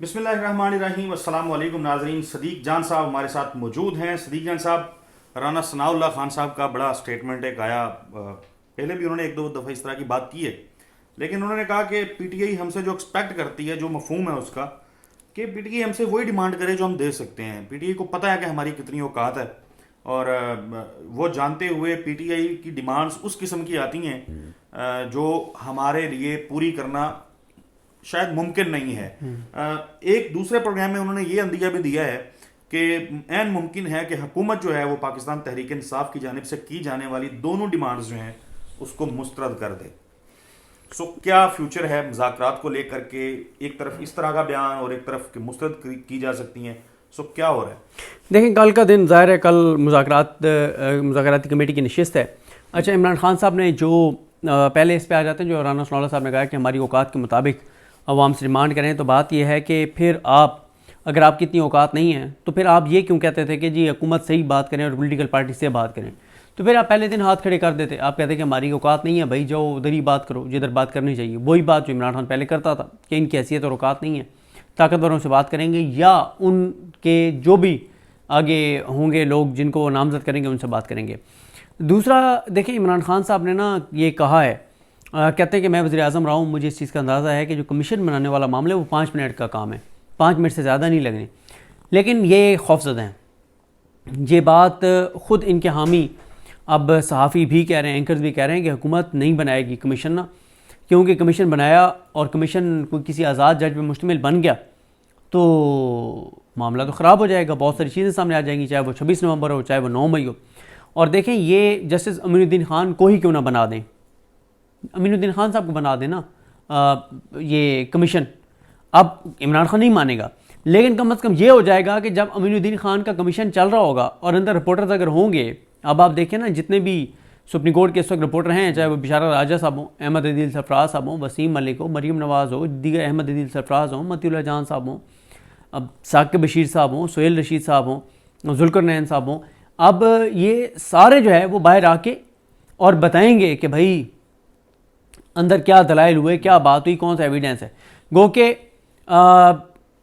بسم اللہ الرحمن الرحیم. السلام علیکم ناظرین. صدیق جان صاحب ہمارے ساتھ موجود ہیں. صدیق جان صاحب، رانا ثناء اللہ خان صاحب کا بڑا سٹیٹمنٹ ایک آیا، پہلے بھی انہوں نے ایک دو دفعہ اس طرح کی بات کی ہے، لیکن انہوں نے کہا کہ پی ٹی آئی ہم سے جو ایکسپیکٹ کرتی ہے، جو مفہوم ہے اس کا، کہ پی ٹی آئی ہم سے وہی ڈیمانڈ کرے جو ہم دے سکتے ہیں. پی ٹی آئی کو پتہ ہے کہ ہماری کتنی اوقات ہے، اور وہ جانتے ہوئے پی ٹی آئی کی ڈیمانڈز اس قسم کی آتی ہیں جو ہمارے لیے پوری کرنا شاید ممکن نہیں ہے. ایک دوسرے پروگرام میں انہوں نے یہ اندیہ بھی دیا ہے کہ عین ممکن ہے کہ حکومت جو ہے وہ پاکستان تحریک انصاف کی جانب سے کی جانے والی دونوں ڈیمانڈز جو ہیں اس کو مسترد کر دے. سو کیا فیوچر ہے مذاکرات کو لے کر کے؟ ایک طرف اس طرح کا بیان اور ایک طرف کہ مسترد کی جا سکتی ہیں. سو کیا ہو رہا ہے؟ دیکھیں، کل کا دن ظاہر ہے، کل مذاکراتی کمیٹی کی نشست ہے. اچھا، عمران خان صاحب نے جو پہلے اس پہ آ جاتے ہیں، جو رانا ثناء اللہ صاحب نے کہا کہ ہماری اوقات کے مطابق عوام سے ڈیمانڈ کریں، تو بات یہ ہے کہ پھر آپ اگر آپ کی اتنی اوقات نہیں ہیں تو پھر آپ یہ کیوں کہتے تھے کہ جی حکومت سے ہی بات کریں اور پولیٹیکل پارٹی سے بات کریں؟ تو پھر آپ پہلے دن ہاتھ کھڑے کر دیتے. آپ کہتے کہ ہماری اوقات نہیں ہے، بھائی جاؤ ادھر ہی بات کرو جدھر بات کرنی چاہیے. وہی بات جو عمران خان پہلے کرتا تھا کہ ان کی حیثیت اور اوقات نہیں ہے، طاقتوروں سے بات کریں گے یا ان کے جو بھی آگے ہوں گے لوگ جن کو وہ نامزد کریں گے ان سے بات کریں گے. دوسرا دیکھیں، عمران خان صاحب نے نا یہ کہا ہے، کہتے ہیں کہ میں وزیر اعظم رہا ہوں، مجھے اس چیز کا اندازہ ہے کہ جو کمیشن بنانے والا معاملہ ہے وہ 5 منٹ کا کام ہے، 5 منٹ سے زیادہ نہیں لگنے. لیکن یہ خوفزدہ ہیں. یہ بات خود ان کے حامی اب صحافی بھی کہہ رہے ہیں، اینکرز بھی کہہ رہے ہیں کہ حکومت نہیں بنائے گی کمیشن نا، کیونکہ کمیشن بنایا اور کمیشن کوئی کسی آزاد جج پہ مشتمل بن گیا تو معاملہ تو خراب ہو جائے گا. بہت ساری چیزیں سامنے آ جائیں گی، چاہے وہ 26 نومبر ہو، چاہے وہ 9 مئی ہو. اور دیکھیں، یہ جسٹس امین الدین خان کو ہی کیوں نہ بنا دیں، امین الدین خان صاحب کو بنا دینا یہ کمیشن. اب عمران خان نہیں مانے گا، لیکن کم از کم یہ ہو جائے گا کہ جب امین الدین خان کا کمیشن چل رہا ہوگا اور اندر رپورٹرز اگر ہوں گے، اب آپ دیکھیں نا جتنے بھی سپریم کورٹ کے اس وقت رپورٹر ہیں، چاہے وہ بشارہ راجہ صاحب ہوں، احمد عدیل سرفراز صاحب ہوں، وسیم ملک ہو، مریم نواز ہو، دیگر احمد عدیل سرفراز ہوں، متی اللہ جان صاحب ہوں، اب ثاقب بشیر صاحب ہوں، سہیل رشید صاحب ہوں، ذوالقرنین صاحب ہوں، اب یہ سارے جو ہے وہ باہر آ کے اور بتائیں گے کہ بھائی اندر کیا دلائل ہوئے، کیا بات ہوئی، کون سا ایویڈنس ہے. گو کہ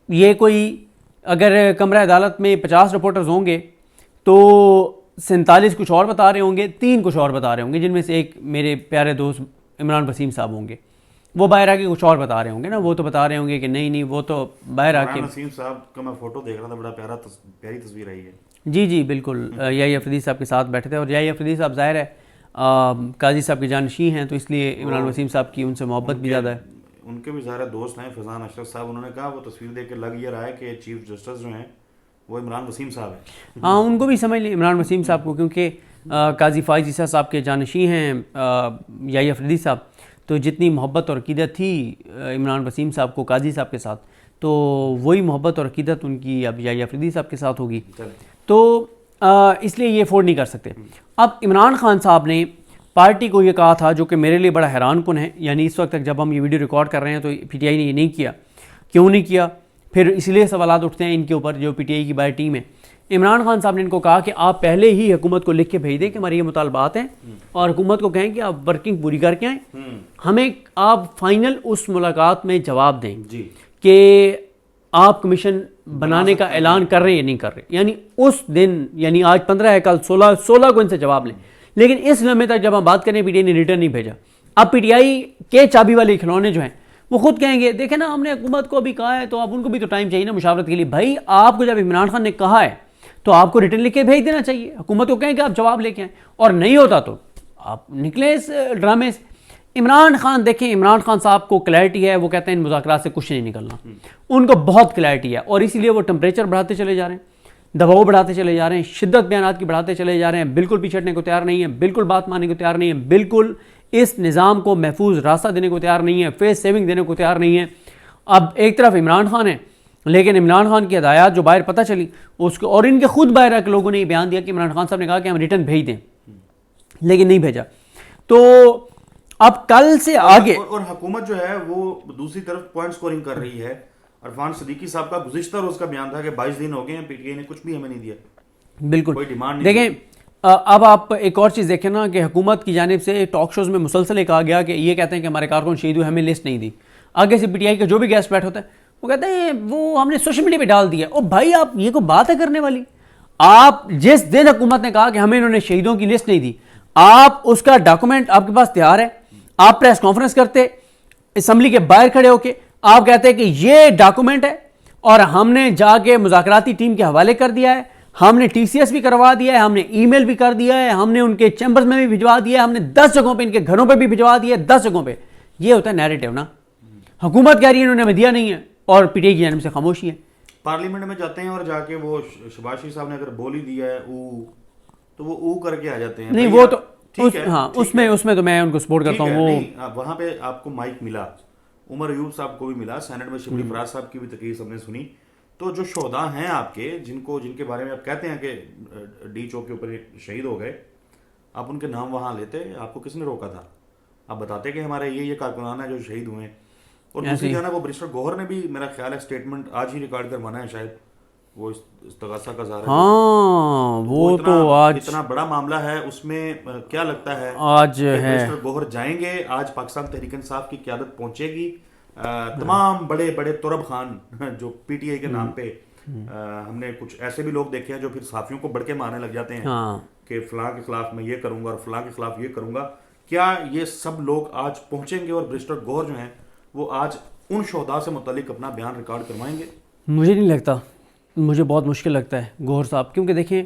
یہ کوئی اگر کمرہ عدالت میں 50 رپورٹرز ہوں گے تو 47 کچھ اور بتا رہے ہوں گے، 3 کچھ اور بتا رہے ہوں گے، جن میں سے ایک میرے پیارے دوست عمران وسیم صاحب ہوں گے. وہ باہر آ کے کچھ اور بتا رہے ہوں گے نا، وہ تو بتا رہے ہوں گے کہ نہیں وہ تو باہر آ کے. وسیم صاحب کا میں فوٹو دیکھ رہا تھا، بڑا پیاری تصویر آئی ہے. جی بالکل، یحییٰ افریدی صاحب کے ساتھ بیٹھے تھے، اور یحییٰ افریدی صاحب ظاہر ہے قاضی صاحب کے جانشین ہیں، تو اس لیے عمران وسیم صاحب کی ان سے محبت بھی زیادہ ہے. ان کے بھی ظاہر دوست ہیں فیضان اشرف صاحب. انہوں نے کہا وہ تصویر دیکھ کے لگ یہ رہا ہے کہ چیف جسٹس جو ہیں وہ عمران وسیم صاحب ہیں. ہاں، ان کو بھی سمجھ لیں عمران وسیم صاحب کو، کیونکہ قاضی فائز عیسیٰ صاحب کے جانشین ہیں یحییٰ افریدی صاحب. تو جتنی محبت اور عقیدت تھی عمران وسیم صاحب کو قاضی صاحب کے ساتھ، تو وہی محبت اور عقیدت ان کی اب یحییٰ افریدی صاحب کے ساتھ ہوگی. تو اس لیے یہ افورڈ نہیں کر سکتے. اب عمران خان صاحب نے پارٹی کو یہ کہا تھا، جو کہ میرے لیے بڑا حیران کن ہے، یعنی اس وقت تک جب ہم یہ ویڈیو ریکارڈ کر رہے ہیں تو پی ٹی آئی نے یہ نہیں کیا. کیوں نہیں کیا؟ پھر اس لیے سوالات اٹھتے ہیں ان کے اوپر جو پی ٹی آئی کی باہر ٹیم ہے. عمران خان صاحب نے ان کو کہا کہ آپ پہلے ہی حکومت کو لکھ کے بھیج دیں کہ ہمارے یہ مطالبات ہیں، اور حکومت کو کہیں کہ آپ ورکنگ پوری کر کے آئیں، ہمیں آپ فائنل اس ملاقات میں جواب دیں کہ آپ کمیشن بنانے کا اعلان کر رہے ہیں یا نہیں کر رہے. یعنی اس دن، یعنی آج 15 ہے، کل 16 کو ان سے جواب لیں. لیکن اس لمحے تک جب ہم بات کریں پی ٹی آئی نے ریٹرن نہیں بھیجا. اب پی ٹی آئی کے چابی والے کھلونے جو ہیں وہ خود کہیں گے دیکھیں نا ہم نے حکومت کو ابھی کہا ہے، تو اب ان کو بھی تو ٹائم چاہیے نا مشاورت کے لیے. بھائی آپ کو جب عمران خان نے کہا ہے تو آپ کو ریٹرن لکھ کے بھیج دینا چاہیے. حکومت کو کہیں کہ آپ جواب لے کے آئیں، اور نہیں ہوتا تو آپ نکلیں اس ڈرامے سے. عمران خان دیکھیں، عمران خان صاحب کو کلیئرٹی ہے، وہ کہتے ہیں ان مذاکرات سے کچھ نہیں نکلنا. ان کو بہت کلیئرٹی ہے، اور اسی لیے وہ ٹمپریچر بڑھاتے چلے جا رہے ہیں، دباؤ بڑھاتے چلے جا رہے ہیں، شدت بیانات کی بڑھاتے چلے جا رہے ہیں، بالکل پیچھے ہٹنے کو تیار نہیں ہے، بالکل بات ماننے کو تیار نہیں ہے، بالکل اس نظام کو محفوظ راستہ دینے کو تیار نہیں ہے، فیس سیونگ دینے کو تیار نہیں ہے. اب ایک طرف عمران خان ہے، لیکن عمران خان کی ہدایات جو باہر پتہ چلی اس کو، اور ان کے خود باہر کے لوگوں نے یہ بیان دیا کہ عمران خان صاحب نے کہا کہ ہم ریٹرن بھیج دیں، لیکن نہیں بھیجا. تو اب کل سے آگے، اور حکومت جو ہے وہ دوسری طرف پوائنٹ سکورنگ کر رہی ہے. عرفان صدیقی صاحب کا گزشتہ روز کا بیان تھا کہ 22 دن ہو گئے ہیں، پی ٹی آئی نے کچھ بھی ہمیں نہیں دیا. بالکل کوئی ڈیمانڈ نہیں. دیکھیں اب آپ ایک اور چیز دیکھیں نا کہ حکومت کی جانب سے ٹاک شوز میں مسلسل کہا گیا کہ یہ کہتے ہیں کہ ہمارے کارکن شہید ہوئے، ہمیں لسٹ نہیں دی. آگے سے پی ٹی آئی کا جو بھی گیسٹ بیٹھ ہوتا ہے وہ کہتے ہیں وہ ہم نے سوشل میڈیا پہ ڈال دیا. او بھائی آپ یہ کوئی بات ہے کرنے والی؟ آپ جس دن حکومت نے کہا کہ ہمیں انہوں نے شہیدوں کی لسٹ نہیں دی, آپ اس کا ڈاکومنٹ آپ کے پاس تیار ہے, آپ پریس کانفرنس کرتے اسمبلی کے باہر کھڑے ہو کے, آپ کہتے ہیں کہ یہ ڈاکومنٹ ہے اور ہم نے جا کے مذاکراتی ٹیم کے حوالے کر دیا ہے, ہم نے TCS بھی کروا دیا ہے, ہم نے ای میل بھی کر دیا ہے, ہم نے ان کے چیمبرز میں بھی بھجوا دیا ہے, ہم نے 10 جگہوں پہ ان کے گھروں پہ بھی بھجوا دیا ہے, 10 جگہوں پہ. یہ ہوتا ہے نیریٹو نا. حکومت کہہ رہی ہے انہوں نے ہمیں دیا نہیں ہے اور پی ٹی آئی کی جانب سے خاموشی ہے. پارلیمنٹ میں جاتے ہیں اور جا کے وہ شہباز شریف صاحب نے اگر بول ہی دیا ہے تو وہ او کر کے آ جاتے ہیں. نہیں وہ تو ہاں اس میں تو میں ان کو سپورٹ کرتا ہوں. وہ وہاں پہ آپ کو مائک ملا, عمر ایوب صاحب کو بھی ملا, سینٹ میں شبلی فراز صاحب کی بھی تقریر سب نے سنی. تو جو شہداء ہیں آپ کے جن کے بارے میں آپ کہتے ہیں کہ ڈی چوک کے اوپر شہید ہو گئے, آپ ان کے نام وہاں لیتے, آپ کو کس نے روکا تھا؟ آپ بتاتے کہ ہمارے یہ کارکنان ہیں جو شہید ہوئے ہیں. اور دوسری جانب وہ برسٹر گوہر نے بھی میرا خیال ہے اسٹیٹمنٹ آج ہی ریکارڈ کروانا ہے شاید, وہ استغاثہ کا اظہار ہے. ہاں وہ تو آج اتنا بڑا معاملہ ہے, اس میں کیا لگتا ہے آج ہے برسٹر گوہر جائیں گے, آج پاکستان تحریک انصاف کی قیادت پہنچے گی, تمام بڑے بڑے ترب خان جو پی ٹی آئی کے نام پہ, ہم نے کچھ ایسے بھی لوگ دیکھے ہیں جو پھر صحافیوں کو بڑھ کے مارنے لگ جاتے ہیں کہ فلاں کے خلاف میں یہ کروں گا اور فلاں کے خلاف یہ کروں گا. کیا یہ سب لوگ آج پہنچیں گے اور برسٹر گوہر جو ہیں وہ آج ان شہداء سے متعلق اپنا بیان ریکارڈ کروائیں گے؟ مجھے نہیں لگتا, مجھے بہت مشکل لگتا ہے گوہر صاحب, کیونکہ دیکھیں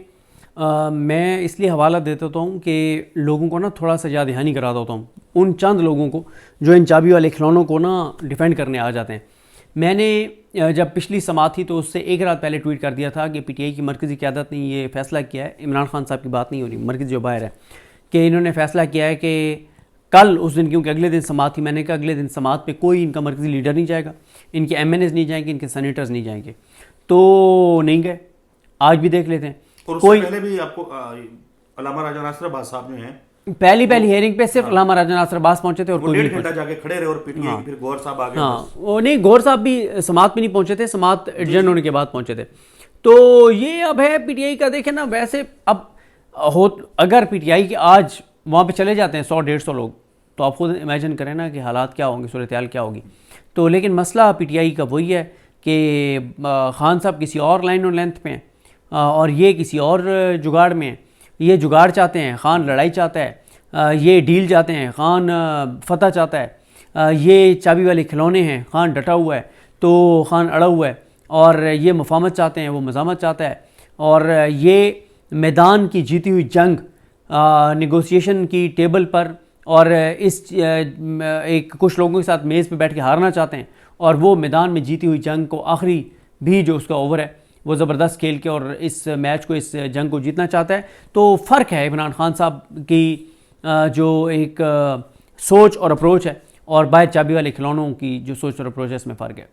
میں اس لیے حوالہ دیتا ہوں کہ لوگوں کو نا تھوڑا سا یاد دہانی کراتا ہوتا ہوں ان چند لوگوں کو جو ان چابی والے کھلونوں کو نا ڈیفینڈ کرنے آ جاتے ہیں. میں نے جب پچھلی سماعت تھی تو اس سے ایک رات پہلے ٹویٹ کر دیا تھا کہ پی ٹی آئی کی مرکزی قیادت نے یہ فیصلہ کیا ہے, عمران خان صاحب کی بات نہیں ہو رہی, مرکزی جو باہر ہے, کہ انہوں نے فیصلہ کیا ہے کہ کل اس دن, کیونکہ اگلے دن سماعت تھی, میں نے کہا اگلے دن سماعت پہ کوئی ان کا مرکزی لیڈر نہیں جائے گا, ان کے MNAs نہیں جائیں گے, ان کے سینیٹرز نہیں جائیں گے. تو نہیں گئے. آج بھی دیکھ لیتے ہیں. اور اس سے پہلے بھی آپ کو علامہ راجہ ناصر عباس صاحب جو ہیں پہلی ہیئرنگ پہ صرف علامہ راجہ ناصر عباس پہنچے تھے اور کوئی ڈیڑھ گھنٹہ جا کے کھڑے رہے, اور پی ٹی آئی پھر گوہر صاحب آگے. ہاں وہ نہیں, گوہر صاحب بھی سماعت پہ نہیں پہنچے تھے, سماعت ایڈجرن ہونے کے بعد پہنچے تھے. تو یہ اب ہے پی ٹی آئی کا. دیکھیں نا ویسے اب اگر پی ٹی آئی کے آج وہاں پہ چلے جاتے ہیں 100-150 لوگ, تو آپ خود امیجن کریں نا کہ حالات کیا ہوں گے, صورتحال کیا ہوگی. تو لیکن مسئلہ پی ٹی آئی کا وہی ہے کہ خان صاحب کسی اور لائن اور لینتھ پہ ہیں اور یہ کسی اور جگاڑ میں ہیں. یہ جگاڑ چاہتے ہیں, خان لڑائی چاہتا ہے, یہ ڈیل چاہتے ہیں, خان فتح چاہتا ہے, یہ چابی والے کھلونے ہیں, خان ڈٹا ہوا ہے تو خان اڑا ہوا ہے, اور یہ مفاہمت چاہتے ہیں, وہ مزاحمت چاہتا ہے, اور یہ میدان کی جیتی ہوئی جنگ نیگوسیشن کی ٹیبل پر اور اس ایک کچھ لوگوں کے ساتھ میز پہ بیٹھ کے ہارنا چاہتے ہیں, اور وہ میدان میں جیتی ہوئی جنگ کو آخری بھی جو اس کا اوور ہے وہ زبردست کھیل کے اور اس میچ کو, اس جنگ کو جیتنا چاہتا ہے. تو فرق ہے عمران خان صاحب کی جو ایک سوچ اور اپروچ ہے اور باہر چابی والے کھلونوں کی جو سوچ اور اپروچ ہے, اس میں فرق ہے.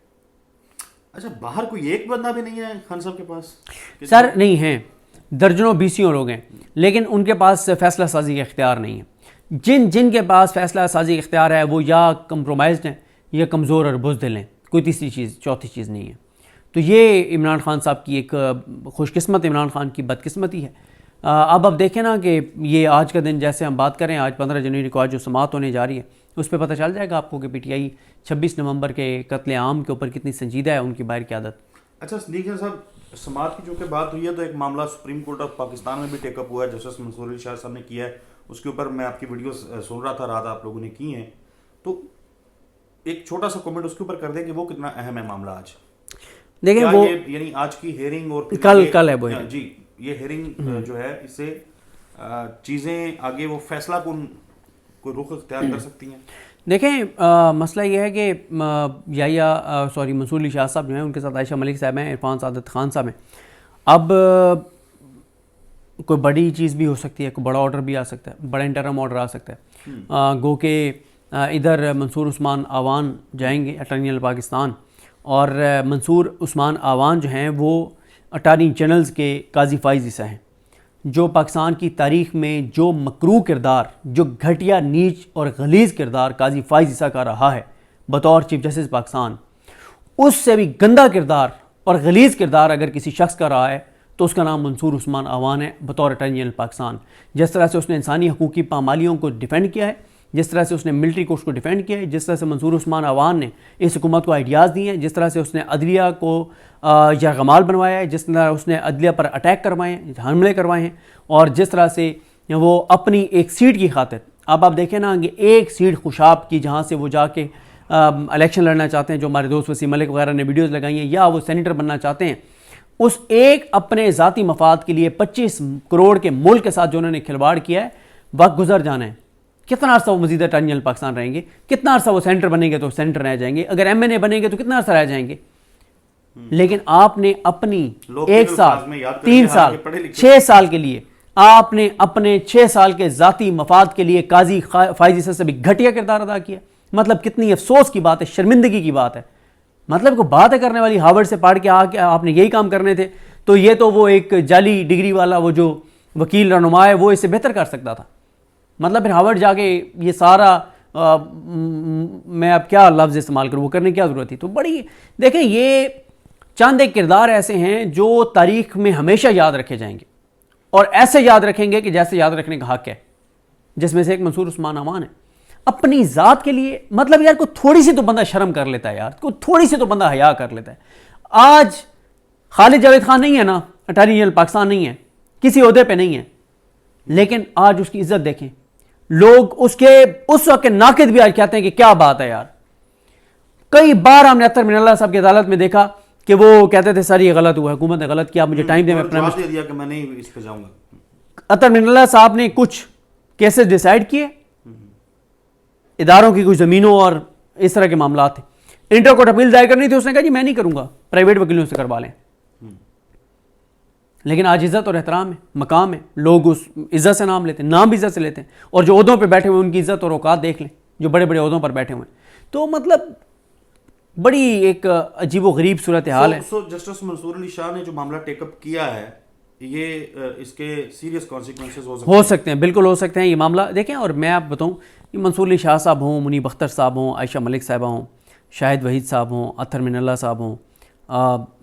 اچھا باہر کوئی ایک بندہ بھی نہیں ہے خان صاحب کے پاس؟ سر نہیں ہیں, درجنوں 20 لوگ ہیں, لیکن ان کے پاس فیصلہ سازی کا اختیار نہیں ہے. جن کے پاس فیصلہ سازی کا اختیار ہے وہ یا کمپرومائزڈ ہیں یا کمزور اور بزدل ہیں, کوئی تیسری چیز چوتھی چیز نہیں ہے. تو یہ عمران خان صاحب کی ایک خوش قسمت, عمران خان کی بدقسمتی ہے. اب دیکھیں نا کہ یہ آج کا دن جیسے ہم بات کریں, آج 15 جنوری کو آج جو سماعت ہونے جا رہی ہے اس پہ پتہ چل جائے گا آپ کو کہ پی ٹی آئی 26 نومبر کے قتل عام کے اوپر کتنی سنجیدہ ہے ان کی باہر قیادت. اچھا صدیق صاحب, سماعت کی چونکہ بات ہوئی ہے تو ایک معاملہ سپریم کورٹ آف پاکستان میں بھی ٹیک اپ ہوا ہے, جسٹس منصور علی شاہ صاحب نے کیا ہے. اس کے اوپر میں آپ کی ویڈیو سن رہا تھا رات, آپ لوگوں نے کی ہیں, تو ایک چھوٹا سا کمنٹ اس کے اوپر کر دیں کہ وہ کتنا اہم ہے معاملہ آج. دیکھیں وہ یعنی آج کی ہیئرنگ اور کل ہے وہ جی, یہ ہیئرنگ جو ہے اس سے چیزیں آگے وہ فیصلہ کن کوئی رخ اختیار کر سکتی ہیں. دیکھیں مسئلہ یہ ہے کہ منصور علی شاہ صاحب جو ہیں, ان کے ساتھ عائشہ ملک صاحب ہیں, عرفان سعادت خان صاحب ہیں. اب کوئی بڑی چیز بھی ہو سکتی ہے, کوئی بڑا آرڈر بھی آ سکتا ہے, بڑا انٹرم آرڈر آ سکتا ہے. گو کہ ادھر منصور عثمان آوان جائیں گے اٹارنی جنرل پاکستان, اور منصور عثمان آوان جو ہیں وہ اٹارنی جنرلز کے قاضی فائز عیسیٰ ہیں, جو پاکستان کی تاریخ میں جو مکروہ کردار, جو گھٹیا نیچ اور غلیظ کردار قاضی فائز عیسیٰ کا رہا ہے بطور چیف جسٹس پاکستان, اس سے بھی گندا کردار اور غلیظ کردار اگر کسی شخص کا رہا ہے تو اس کا نام منصور عثمان آوان ہے بطور اٹارنی جنرل پاکستان. جس طرح سے اس نے انسانی حقوق کی پامالیوں کو ڈیفینڈ کیا ہے, جس طرح سے اس نے ملٹری کو اس کو ڈیفینڈ کیا ہے, جس طرح سے منصور عثمان عوان نے اس حکومت کو آئیڈیاز دیے ہیں, جس طرح سے اس نے عدلیہ کو یرغمال بنوایا ہے, جس طرح اس نے عدلیہ پر اٹیک کروائے ہیں, حملے کروائے ہیں, اور جس طرح سے وہ اپنی ایک سیٹ کی خاطر, اب آپ دیکھیں نا کہ ایک سیٹ خوشاب کی جہاں سے وہ جا کے الیکشن لڑنا چاہتے ہیں, جو ہمارے دوست وسیم ملک وغیرہ نے ویڈیوز لگائی ہیں, یا وہ سینیٹر بننا چاہتے ہیں, اس ایک اپنے ذاتی مفاد کے لیے 25 کروڑ کے ملک کے ساتھ جو انہوں نے کھلواڑ کیا ہے, وقت گزر جانا ہے. کتنا عرصہ وہ مزید اٹارنی جنرل پاکستان رہیں گے, کتنا عرصہ وہ سینٹر بنیں گے تو سینٹر رہ جائیں گے, اگر ایم این اے بنیں گے تو کتنا عرصہ رہ جائیں گے. لیکن آپ نے اپنی 1 سال 3 سال 6 سال کے لیے آپ نے اپنے 6 سال کے ذاتی مفاد کے لیے قاضی فائز عیسیٰ سے بھی گھٹیا کردار ادا کیا. مطلب کتنی افسوس کی بات ہے, شرمندگی کی بات ہے. مطلب کو باتیں کرنے والی ہارورڈ سے پڑھ کے آپ نے یہی کام کرنے تھے, تو یہ تو وہ ایک جعلی ڈگری والا وہ جو وکیل رہنما ہے وہ اس سے بہتر کر سکتا تھا. مطلب پھر ہارورڈ جا کے یہ سارا میں اب کیا لفظ استعمال کروں, وہ کرنے کی کیا ضرورت تھی. تو بڑی دیکھیں, یہ چند ایک کردار ایسے ہیں جو تاریخ میں ہمیشہ یاد رکھے جائیں گے, اور ایسے یاد رکھیں گے کہ جیسے یاد رکھنے کا حق ہے, جس میں سے ایک منصور عثمان عوان ہے. اپنی ذات کے لیے مطلب یار کوئی تھوڑی سی تو بندہ شرم کر لیتا ہے یار, کوئی تھوڑی سی تو بندہ حیا کر لیتا ہے. آج خالد جاوید خان نہیں ہے نا, اٹارنی جنرل پاکستان نہیں ہے, کسی عہدے پہ نہیں ہے, لیکن آج اس کی عزت دیکھیں. لوگ اس وقت کے ناقد بھی آج کہتے ہیں کہ کیا بات ہے یار. کئی بار ہم نے اطہر من اللہ صاحب کی عدالت میں دیکھا کہ وہ کہتے تھے سر یہ غلط ہوا, حکومت نے غلط کیا, مجھے ٹائم دے, میں اپنا دے دیا کہ میں نہیں اس پہ جاؤں گا. اطہر من اللہ صاحب نے کچھ کیسز ڈیسائیڈ کیے, اداروں کی کچھ زمینوں اور اس طرح کے معاملات تھے, انٹر کورٹ اپیل دائر کرنی تھی, اس نے کہا جی میں نہیں کروں گا, پرائیویٹ وکیلوں سے کروا لیں. لیکن آج عزت اور احترام ہے, مقام ہے, لوگ اس عزت سے نام لیتے ہیں, نام بھی عزت سے لیتے ہیں, اور جو عہدوں پہ بیٹھے ہوئے ان کی عزت اور اوقات دیکھ لیں, جو بڑے بڑے عہدوں پر بیٹھے ہوئے ہیں. تو مطلب بڑی ایک عجیب و غریب صورتحال ہے. جسٹس منصور علی شاہ نے جو معاملہ ٹیک اپ کیا ہے, یہ اس کے سیریس کانسیکوینسز ہو سکتے ہیں, بالکل ہو سکتے ہیں. یہ معاملہ دیکھیں, اور میں آپ بتاؤں, یہ منصور علی شاہ صاحب ہوں, منیب اختر صاحب ہوں, عائشہ ملک صاحبہ ہوں, شاہد وحید صاحب ہوں, اطہر من اللہ صاحب ہوں,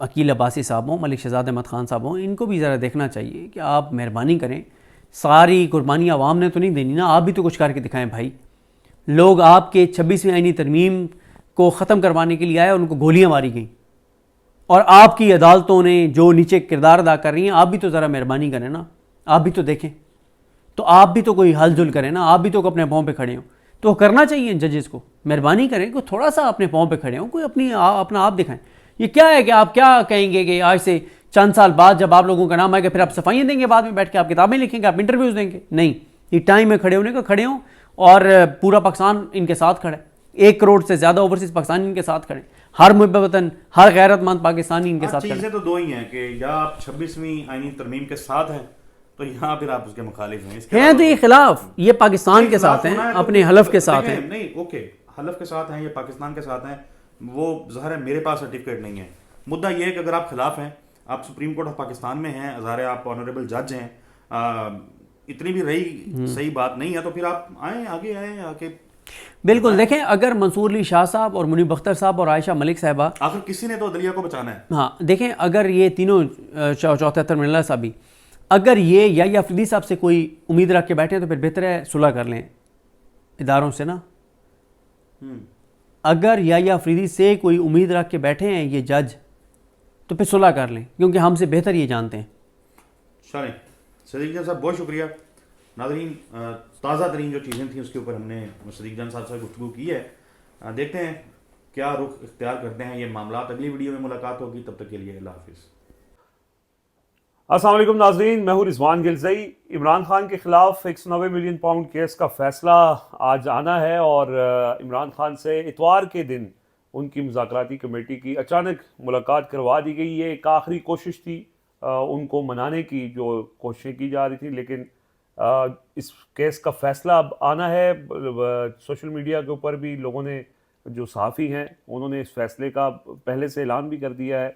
عقیل عباسی صاحب ہوں, ملک شہزاد احمد خان صاحب ہوں, ان کو بھی ذرا دیکھنا چاہیے کہ آپ مہربانی کریں, ساری قربانی عوام نے تو نہیں دینی نا, آپ بھی تو کچھ کر کے دکھائیں بھائی. لوگ آپ کے 26ویں آئینی ترمیم کو ختم کروانے کے لیے آئے اور ان کو گولیاں ماری گئیں, اور آپ کی عدالتوں نے جو نیچے کردار ادا کر رہی ہیں, آپ بھی تو ذرا مہربانی کریں نا, آپ بھی تو دیکھیں, تو آپ بھی تو کوئی حل جل کریں نا, آپ بھی تو اپنے پاؤں پہ کھڑے ہوں. تو کرنا چاہیے ججز کو, مہربانی کریں, کوئی تھوڑا سا اپنے پاؤں پہ کھڑے ہوں, کوئی اپنا آپ دکھائیں. یہ کیا ہے کہ آپ کیا کہیں گے کہ آج سے چند سال بعد جب آپ لوگوں کا نام آئے گا پھر آپ صفائیاں دیں گے, بعد میں بیٹھ کے آپ کتابیں لکھیں گے, آپ انٹرویوز دیں گے؟ نہیں, یہ ٹائم میں کھڑے ہونے کا کھڑے ہوں, اور پورا پاکستان ان کے ساتھ کھڑے, 1 کروڑ سے زیادہ اوورسیز پاکستانی ان کے ساتھ کھڑے, ہر محب وطن, ہر غیرت مند پاکستانی ان کے ساتھ کھڑے. چیزیں تو دو ہی ہیں کہ یا آپ 26ویں آئینی ترمیم کے ساتھ ہیں تو یہاں پھر آپ اس کے مخالف ہیں, تو یہ خلاف, یہ پاکستان کے ساتھ ہیں, اپنے حلف کے ساتھ ہیں. نہیں اوکے, حلف کے ساتھ ہیں, یہ پاکستان کے ساتھ ہیں, وہ ظاہر ہے میرے پاس سرٹیفکیٹ نہیں ہے. مدعا یہ ہے کہ اگر آپ خلاف ہیں, آپ سپریم کورٹ آف پاکستان میں ہیں, ظاہر ہے آپ آنریبل جج ہیں, اتنی بھی رہی صحیح بات نہیں ہے, تو پھر آپ آئیں, آگے آئیں, آ کے بالکل دیکھیں. اگر منصور علی شاہ صاحب اور منیب اختر صاحب اور عائشہ ملک صاحبہ, آخر کسی نے تو عدلیہ کو بچانا ہے. ہاں دیکھیں, اگر یہ تینوں چوتھے اطہر من اللہ صاحب بھی, اگر یہ یا افریدی صاحب سے کوئی امید رکھ کے بیٹھے ہیں تو پھر بہتر ہے صلح کر لیں اداروں سے نا. اگر یا افریدی سے کوئی امید رکھ کے بیٹھے ہیں یہ جج, تو پھر صلح کر لیں, کیونکہ ہم سے بہتر یہ جانتے ہیں. چلیں صدیق جان صاحب, بہت شکریہ. ناظرین, تازہ ترین جو چیزیں تھیں اس کے اوپر ہم نے صدیق جان صاحب سے گفتگو کی ہے. دیکھتے ہیں کیا رخ اختیار کرتے ہیں یہ معاملات. اگلی ویڈیو میں ملاقات ہوگی, تب تک کے لیے اللہ حافظ. السلام علیکم ناظرین, میں ہوں رضوان گلزئی. عمران خان کے خلاف 190 ملین پاؤنڈ کیس کا فیصلہ آج آنا ہے, اور عمران خان سے اتوار کے دن ان کی مذاکراتی کمیٹی کی اچانک ملاقات کروا دی گئی. یہ ایک آخری کوشش تھی ان کو منانے کی, جو کوششیں کی جا رہی تھیں, لیکن اس کیس کا فیصلہ اب آنا ہے. سوشل میڈیا کے اوپر بھی لوگوں نے, جو صحافی ہیں انہوں نے اس فیصلے کا پہلے سے اعلان بھی کر دیا ہے,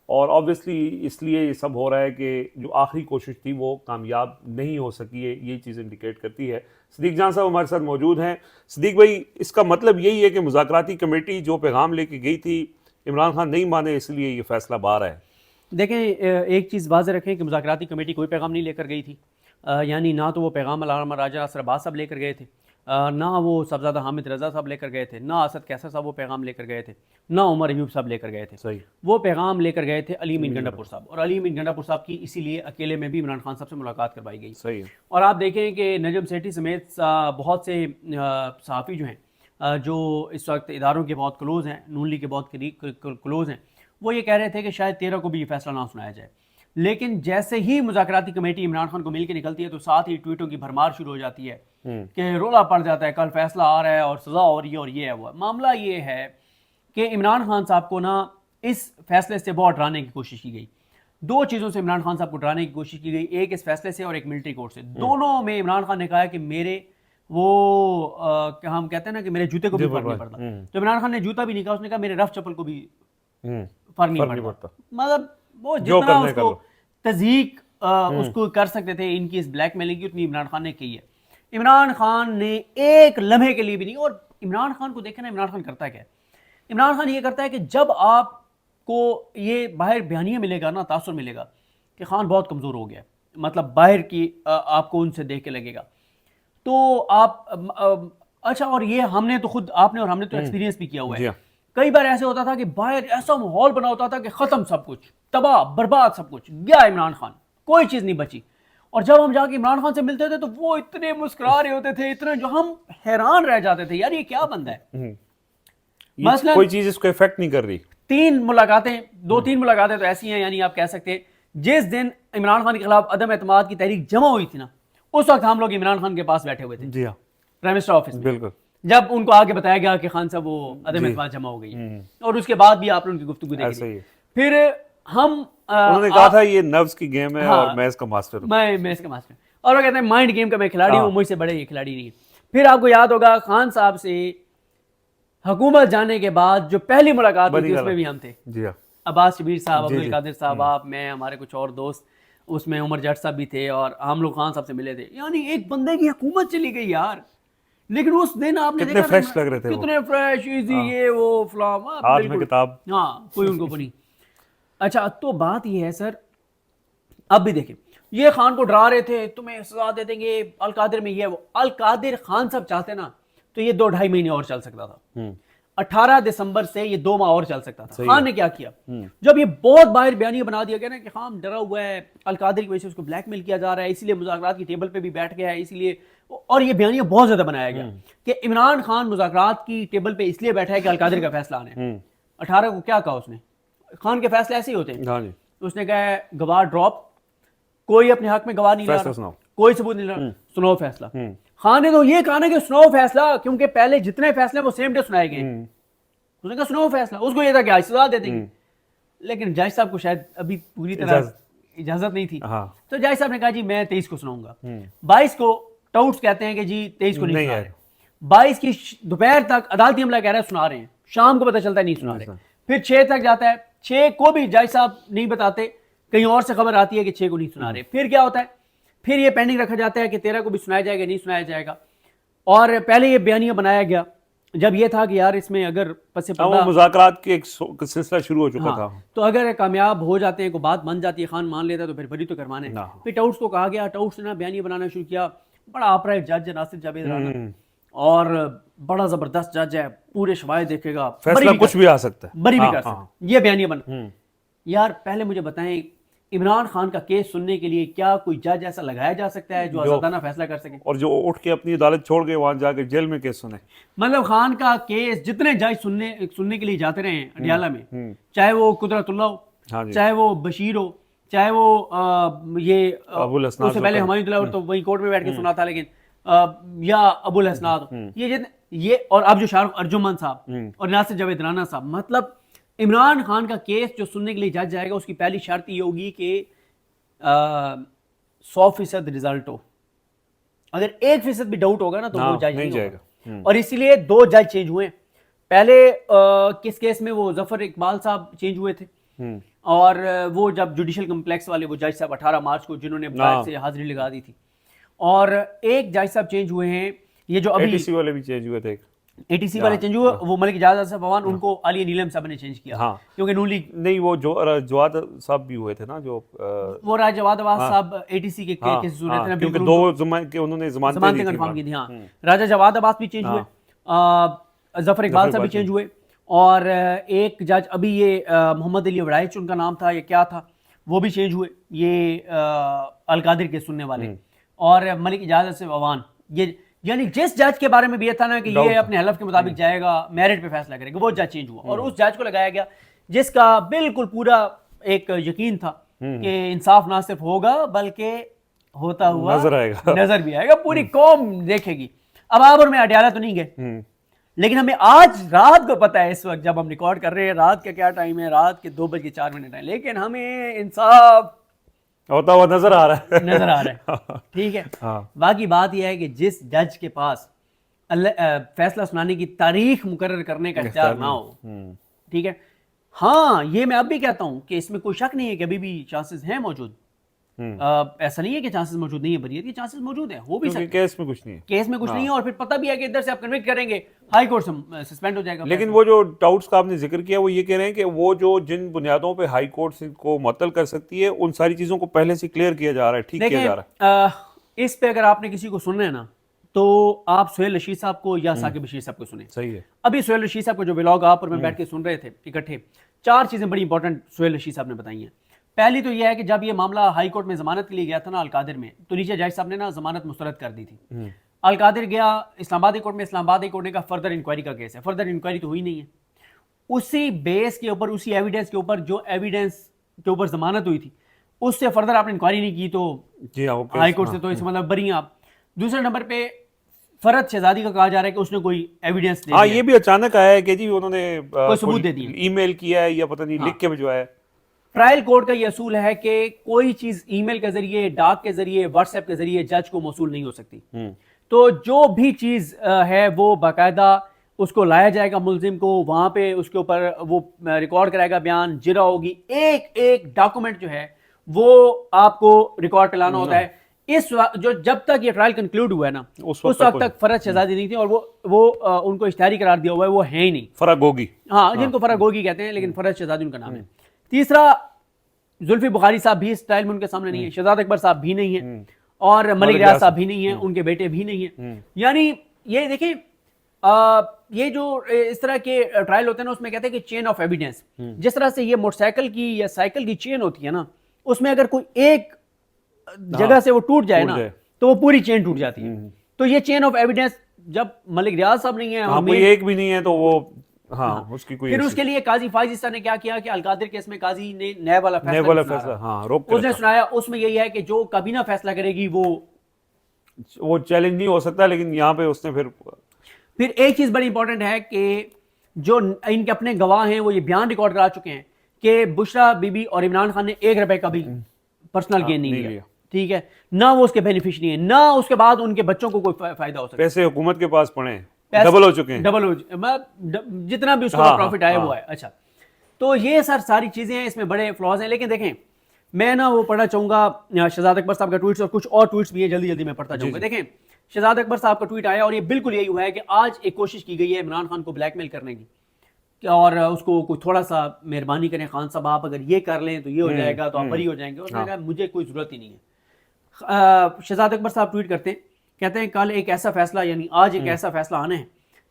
اور آبویسلی اس لیے یہ سب ہو رہا ہے کہ جو آخری کوشش تھی وہ کامیاب نہیں ہو سکی ہے, یہ چیز انڈیکیٹ کرتی ہے. صدیق جان صاحب ہمارے ساتھ موجود ہیں. صدیق بھائی, اس کا مطلب یہی ہے کہ مذاکراتی کمیٹی جو پیغام لے کے گئی تھی عمران خان نہیں مانے, اس لیے یہ فیصلہ باہر ہے؟ دیکھیں, ایک چیز واضح رکھیں کہ مذاکراتی کمیٹی کوئی پیغام نہیں لے کر گئی تھی, یعنی نہ تو وہ پیغام علامہ راجہ ناصر عباس صاحب لے کر گئے تھے, نہ وہ صاحبزادہ حامد رضا صاحب لے کر گئے تھے، نہ اسد کیسر صاحب وہ پیغام لے کر گئے تھے، نہ عمر ایوب صاحب لے کر گئے تھے. صحیح. وہ پیغام لے کر گئے تھے علی امین گنڈا پور صاحب، اور علی امین گنڈا پور صاحب کی اسی لیے اکیلے میں بھی عمران خان صاحب سے ملاقات کروائی گئی. صحیح. اور آپ دیکھیں کہ نجم سیٹھی سمیت بہت سے صحافی جو ہیں جو اس وقت اداروں کے بہت کلوز ہیں، نون لیگ کے بہت کلوز ہیں، وہ یہ کہہ رہے تھے کہ شاید 13 کو بھی یہ فیصلہ نہ سنایا جائے. لیکن جیسے ہی مذاکراتی کمیٹی عمران خان کو مل کے نکلتی ہے تو ساتھ ہی ٹویٹوں کی بھرمار شروع ہو جاتی ہے کہ رولا پڑ جاتا ہے، کل فیصلہ آ رہا ہے اور سزا ہو رہی ہے اور یہ ہے وہ. معاملہ یہ ہے کہ عمران خان صاحب کو نا اس فیصلے سے بہت ڈرانے کی کوشش کی گئی. دو چیزوں سے عمران خان صاحب کو ڈرانے کی کوشش کی گئی، ایک اس فیصلے سے اور ایک ملٹری کورٹ سے. دونوں میں عمران خان نے کہا کہ میرے وہ ہم کہتے ہیں نا کہ میرے جوتے کو بھی فرق نہیں پڑتا. تو عمران خان نے جوتا بھی نہیں کہا، اس نے کہا میرے رف چپل کو بھی فرق نہیں پڑتا. مطلب وہ جتنا اس کو تضییق اس کو کر سکتے تھے ان کی اس بلیک میلنگ کی، اتنی عمران خان نے کی ہے. عمران خان نے ایک لمحے کے لیے بھی نہیں. اور عمران خان کو دیکھیں نا، عمران خان کرتا کیا ہے؟ عمران خان یہ کرتا ہے کہ جب آپ کو یہ باہر بیانیہ ملے گا نا، تاثر ملے گا کہ خان بہت کمزور ہو گیا ہے، مطلب باہر کی آپ کو ان سے دیکھ کے لگے گا، تو آپ اچھا. اور یہ ہم نے تو خود، آپ نے اور ہم نے تو ایکسپیرینس بھی کیا ہوا ہے. کئی بار ایسے ہوتا تھا کہ باہر ایسا ماحول بنا ہوتا تھا کہ ختم سب کچھ، تباہ برباد سب کچھ گیا عمران خان، کوئی چیز نہیں بچی. اور جب ہم جا کے عمران خان سے ملتے تھے تو وہ اتنے مسکرا رہے ہوتے تھے، اتنے جو ہم حیران رہ جاتے تھے، یار یہ کیا بندہ ہے. مثلا کوئی چیز اس کو افیکٹ نہیں کر رہی. 3 ملاقاتیں تو ایسی ہیں، یعنی آپ کہہ سکتے ہیں جس دن عمران خان کے خلاف عدم اعتماد کی تحریک جمع ہوئی تھی نا، اس وقت ہم لوگ عمران خان کے پاس بیٹھے ہوئے تھے. جی ہاں، پرائم منسٹر آفس میں. بالکل. جب ان کو آگے بتایا گیا کہ خان صاحب وہ عدم اعتماد جمع ہو گئی ہے، اور اس کے بعد بھی آپ نے ان کی گفتگو دیکھی. پھر ہم انہوں نے کہا تھا یہ نفس کی گیم ہے اور میں اس کا ماسٹر ہوں. میں اس کا ماسٹر ہوں. اور وہ کہتے ہیں مائنڈ گیم کا میں کھلاڑی ہوں، مجھ سے بڑے یہ کھلاڑی نہیں ہے. پھر آپ کو یاد ہوگا خان صاحب سے حکومت جانے کے بعد جو پہلی ملاقات ہوئی تھی اس میں بھی ہم تھے. جی ہاں، عباس شبیر صاحب، عبد القادر صاحب، آپ، میں، ہمارے کچھ اور دوست، اس میں عمر جٹ صاحب بھی تھے، اور ہم لوگ خان صاحب سے ملے تھے. یعنی ایک بندے کی حکومت چلی گئی یار، لیکن اس دن آپ نے کتنے فریش لگ رہے تھے، کتنے فریش، ایزی، یہ وہ فلاں، ہاتھ میں کتاب. ہاں، کوئی ان کو نہیں. اچھا تو بات یہ ہے سر، اب بھی دیکھیں یہ خان کو ڈرا رہے تھے تمہیں سزا دے دیں گے، القادر میں یہ وہ. القادر خان صاحب چاہتے نا تو یہ 2-2.5 مہینے اور چل سکتا تھا. 18 دسمبر سے یہ 2 ماہ اور چل سکتا تھا. خان نے کیا کیا، جب یہ بہت باہر بیانیہ بنا دیا گیا نا کہ خان ڈرا ہوا ہے، القادر کی وجہ سے اس کو بلیک میل کیا جا رہا ہے، اسی لیے مذاکرات کی ٹیبل پہ بھی بیٹھ گیا ہے، اسی لیے. اور یہ بیانیہ بہت زیادہ بنایا گیا کہ عمران خان مذاکرات کی ٹیبل پہ اس لیے بیٹھا ہے کہ القادر کا فیصلہ آنا ہے. 18 کو کیا کہا اس نے؟ خان کے فیصلے ایسے ہی ہوتے ہیں. اس نے کہا گواہ ڈراپ، کوئی اپنے حق میں گواہ نہیں لا رہا، کوئی ثبوت نہیں لا رہا، سنو فیصلہ. خان نے تو یہ کہا نا کہ سنو فیصلہ، کیونکہ پہلے جتنے فیصلے وہ سیم ڈے سنائے گئے. اس نے کہا سنو فیصلہ، اس کو یہ تھا کہ آج سزا دے دیں گے. لیکن جج صاحب کو شاید ابھی پوری طرح اجازت نہیں تھی، تو جج صاحب نے کہا جی میں 23 کو سناؤں گا. 22 کو ٹاؤٹس کہتے ہیں کہ جی 23 کو نہیں سنا رہے. 22 کی دوپہر تک عدالتی عملہ کہہ رہا ہے سنا رہے ہیں، شام کو پتہ چلتا ہے نہیں سنا رہے. پھر 6 تک جاتا ہے، 6 کو بھی جج صاحب نہیں بتاتے، کہیں اور سے خبر آتی ہے کہ 6 کو نہیں سنا رہے. پھر کیا ہوتا ہے، پھر یہ پینڈنگ رکھا جاتا ہے کہ 13 کو بھی سنایا جائے گا نہیں سنایا جائے گا. اور پہلے یہ بیانیہ بنایا گیا جب یہ تھا کہ یار اس میں اگر پس پردہ مذاکرات کی ایک سلسلہ شروع ہو چکا تھا، تو اگر کامیاب ہو جاتے ہیں، کوئی بات بن جاتی ہے، خان مان لیتا ہے تو پھر بری تو کروانے. پھر ٹاؤٹس کو کہا گیا، ٹاؤٹس نے بیانیہ بنانا شروع کیا. بڑا آپرائٹ جج ہے ناصر جاوید رانا، اور بڑا زبردست جج ہے، پورے شواہد دیکھے گا، فیصلہ کچھ بھی آ سکتا ہے، بری بھی کر سکتا ہے. یہ بیانیہ بن. یار پہلے مجھے بتائیں عمران خان کا کیس سننے کے لیے کیا کوئی جج ایسا لگایا جا سکتا ہے جو آزادانہ فیصلہ کر سکے، اور جو اٹھ کے اپنی عدالت چھوڑ کے وہاں جا کے جیل میں کیس سنے؟ مطلب خان کا کیس جتنے جج سننے کے لیے جاتے رہے ہیں اڈیالہ میں، چاہے وہ قدرت اللہ ہو، چاہے وہ بشیر ہو، چاہے وہ یہ ابو الاسناد، اس سے پہلے ہمایوں دلاور تو وہی کورٹ میں بیٹھ کے سنا تھا، لیکن یا ابو الاسناد، یہ اور اب جو شاہ رخ ارجمن صاحب اور ناصر جاوید رانا صاحب. مطلب عمران خان کا کیس جو سننے کے لیے جج جائے گا اس کی پہلی شرط یہ ہوگی کہ 100% رزلٹ ہو. اگر 1% بھی ڈاؤٹ ہوگا نا تو وہ جج نہیں جائے گا. اور اسی لیے 2 جج چینج ہوئے. پہلے کس کیس میں وہ ظفر اقبال صاحب چینج ہوئے تھے، اور وہ جب جوڈیشل کمپلیکس والے وہ جج صاحب 18 مارچ کو جنہوں نے باہر سے حاضری لگا دی تھی. اور ایک جج صاحب چینج ہوئے ہیں، یہ جو ابھی ATC والے بھی چینج ہوئے تھے. ATC والے چینج ہوئے, وہ ملک اجاز اصف عوان, ان کو علی نیلم صاحب نے چینج کیا, ہاں کیونکہ نون لیگ نہیں وہ جو جواد صاحب بھی ہوئے تھے نا, جو وہ راج جواد عباس صاحب ATC کے کیسز ہوئے تھے نا, کیونکہ دو کہ انہوں نے ضمانتیں کنفرم کی تھی. ہاں راجہ جواد عباس بھی چینج ہوئے, ظفر اقبال صاحب بھی چینج ہوئے, اور ایک جج ابھی یہ محمد علی وڑائچ ان کا نام تھا, یہ کیا تھا, وہ بھی چینج ہوئے, یہ القادر کے سننے والے, اور ملک اجاز اصف عوان. یہ یعنی جس جج کے بارے میں بھی یہ تھا نا کہ یہ اپنے حلف کے مطابق جائے گا, میرٹ پہ فیصلہ کرے گا, وہ جج چینج ہوا, اور اس جج کو لگایا گیا جس کا بالکل پورا ایک یقین تھا کہ انصاف نہ صرف ہوگا بلکہ ہوتا ہوا نظر بھی آئے گا, پوری قوم دیکھے گی. اب آبر میں اڈیالہ تو نہیں گئے, لیکن ہمیں آج رات کو پتہ ہے, اس وقت جب ہم ریکارڈ کر رہے ہیں رات کا کیا ٹائم ہے, رات کے 2:04 ہے, لیکن ہمیں انصاف ہوتا ہوا نظر آ رہا ہے. ٹھیک ہے, باقی بات یہ ہے کہ جس جج کے پاس فیصلہ سنانے کی تاریخ مقرر کرنے کا اختیار نہ ہو, ٹھیک ہے, ہاں یہ میں اب بھی کہتا ہوں کہ اس میں کوئی شک نہیں ہے کہ ابھی بھی چانسز ہیں موجود, ایسا نہیں ہے کہ چانسز موجود نہیں ہے بریت کے, چانسز موجود ہیں, ہو بھی سکتے, کیس میں کچھ نہیں ہے, کیس میں کچھ نہیں ہے, اور پھر پتہ بھی ہے کہ ادھر سے آپ کنوکٹ کریں گے ہائی کورٹ سے سسپینڈ ہو جائے گا. لیکن وہ جو ڈاؤٹس کا آپ نے ذکر کیا وہ یہ کہہ رہے ہیں کہ وہ جو جن بنیادوں پہ ہائی کورٹ کو معطل کر سکتی ہے ان ساری چیزوں کو پہلے سے کلیئر کیا جا رہا ہے, ٹھیک کیا جا رہا ہے. اس پہ اگر آپ نے کسی کو سننا ہے نا تو آپ سہیل رشید صاحب کو یا ثاقب بشیر صاحب کو سنیں. صحیح ہے. ابھی سہیل رشید صاحب کو جو ولاگ آپ اور میں بیٹھ کے سن رہے تھے اکٹھے, 4 چیزیں بڑی انپورٹنٹ سہیل رشید صاحب نے بتائی ہیں. پہلی تو یہ ہے کہ جب یہ معاملہ ہائی کورٹ میں ضمانت کے لیے گیا تھا نا القادر میں, تو نیچے جج صاحب نے نا ضمانت مسترد کر دی تھی. القادر گیا اسلام آباد کورٹ میں, اسلام آباد کورٹ نے کہا فردر انکوائری کا کیس ہے, فردر انکوائری تو ہوئی نہیں ہے. اسی بیس کے اوپر, اسی ایویڈنس کے اوپر, جو ایویڈنس کے اوپر ضمانت ہوئی تھی اس سے فردر آپ نے انکوائری نہیں کی تو ہائی کورٹ سے تو اس مطلب بری ہیں آپ. دوسرے نمبر پہ فرحت شہزادی کا کہا جا رہا ہے کہ اس نے کوئی ایویڈنس ہاں یہ بھی اچانک آیا ہے کہ جی انہوں نے کوئی ثبوت دے دیا, ای میل کیا ہے یا پتہ نہیں لکھ کے بھجوایا ہے. ٹرائل کورٹ کا یہ اصول ہے کہ کوئی چیز ای میل کے ذریعے, ڈاک کے ذریعے, واٹس ایپ کے ذریعے جج کو موصول نہیں ہو سکتی. تو جو بھی چیز ہے وہ باقاعدہ اس کو لایا جائے گا ملزم کو, وہاں پہ اس کے اوپر وہ ریکارڈ کرائے گا بیان, جرا ہوگی, ایک ایک ڈاکومنٹ جو ہے وہ آپ کو ریکارڈ پہ لانا ہوتا ہے. اس وقت جو جب تک یہ ٹرائل کنکلوڈ ہوا ہے نا اس وقت تک فرحت شہزادی نہیں تھی, اور وہ ان کو اشتہاری قرار دیا ہوا ہے, وہ ہے ہی نہیں. فرح گوگی, ہاں جن کو فرح گوگی کہتے ہیں, لیکن فرحت شہزادی ان کا نام ہے. تیسرا, زلفی بخاری صاحب بھی اس ٹرائل میں ان کے سامنے نہیں ہے, شہزاد اکبر صاحب بھی نہیں ہیں, اور ملک ریاض صاحب بھی نہیں ہیں, ان کے بیٹے بھی نہیں ہیں. یعنی یہ دیکھیں یہ جو اس طرح کے ٹرائل ہوتے ہیں نا اس میں کہتے ہیں کہ چین آف ایویڈنس, جس طرح سے یہ موٹر سائیکل کی یا سائیکل کی چین ہوتی ہے نا, اس میں اگر کوئی ایک جگہ سے وہ ٹوٹ جائے نا تو وہ پوری چین ٹوٹ جاتی ہے. تو یہ چین آف ایویڈنس جب ملک ریاض صاحب نہیں ہے, کوئی ایک بھی نہیں ہے, تو وہ اس کی کوئی, پھر اس کے لیے قاضی فائز عیسیٰ نے کیا کیا کہ القادر کیس میں قاضی نے نئے والا فیصلہ اس نے سنایا. اس میں یہی ہے کہ جو کابینہ فیصلہ کرے گی وہ چیلنج نہیں ہو سکتا, لیکن یہاں پہ اس نے پھر ایک چیز بڑی امپورٹنٹ ہے کہ جو ان کے اپنے گواہ ہیں وہ یہ بیان ریکارڈ کرا چکے ہیں کہ بشرا بی بی اور عمران خان نے 1 روپے کا بھی پرسنل گین نہیں لیا, ٹھیک ہے, نہ وہ اس کے بینیفیشری ہیں, نہ اس کے بعد ان کے بچوں کو کوئی فائدہ ہو سکتا. پیسے حکومت کے پاس پڑے ہیں, ڈبل ہو چکے ہیں, جتنا بھی اس کو پروفٹ آیا وہ ہے. اچھا, تو یہ ساری چیزیں ہیں, اس میں بڑے فلاز ہیں. لیکن دیکھیں میں نا وہ پڑھنا چاہوں گا شہزاد اکبر صاحب کا ٹویٹس, اور کچھ اور ٹویٹس بھی ہیں, جلدی میں پڑھتا جاؤں گا. دیکھیں شہزاد اکبر صاحب کا ٹویٹ آیا اور یہ بالکل یہی ہوا ہے کہ آج ایک کوشش کی گئی ہے عمران خان کو بلیک میل کرنے کی, اور اس کو کوئی تھوڑا سا مہربانی کریں خان صاحب, آپ اگر یہ کر لیں تو یہ ہو جائے گا, تو آپ بری ہو جائیں گے. اس نے کہا مجھے کوئی ضرورت ہی نہیں ہے. شہزاد اکبر صاحب ٹویٹ کرتے ہیں, کہتے ہیں کل ایک ایسا فیصلہ, یعنی آج ایک ایسا فیصلہ آنا ہے